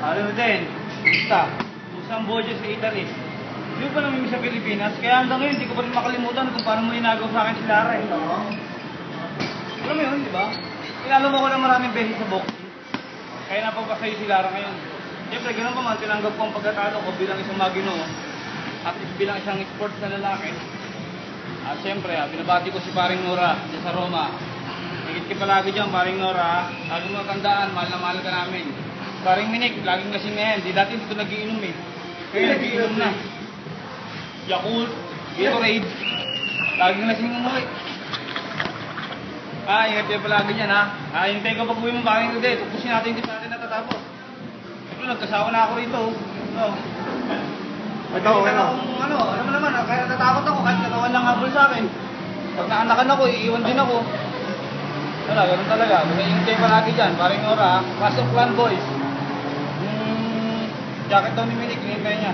Ano din, basta, isang budget sa Italy. Hindi ko pa namimiss sa Pilipinas, kaya hanggang ngayon, hindi ko pa rin makalimutan kung paano mo inagaw sa akin si Lara eh. Alam mo yun, di ba? Inalom ako ng maraming beses sa boxing. Kaya napagpasayo si Lara ngayon. Siyempre, ganun pa man, tinanggap ko ang pagkatalo ko bilang isang maginoo at bilang isang sports na lalaki. At siyempre, binabati ko si Paring Nora dyan sa Roma. Higit ka palagi dyan, Paring Nora. Lagi mo tandaan, mahal na mahal ka namin. Paring Minik, laging lasing na yan. Di dati dito nagiinom eh. Kaya nagiinom na. Yakult, Gatorade. Laging lasing umuwi. Ingat kayo palagi dyan ha. Hintayin ko pag-uwi mong Paring Rude. Tupusin natin yung natin natatapos. Siyempre, nagkasawa na ako rito. No. Ito, ano mo naman, kaya natatakot ako kahit katawan lang habol sa akin. Pag naanakan ako, iiwan din ako. Wala, ganun talaga. Hintay palagi dyan, Paring Nora. Class of Clan Boys. Jacket daw ni Minik, hinintay niya.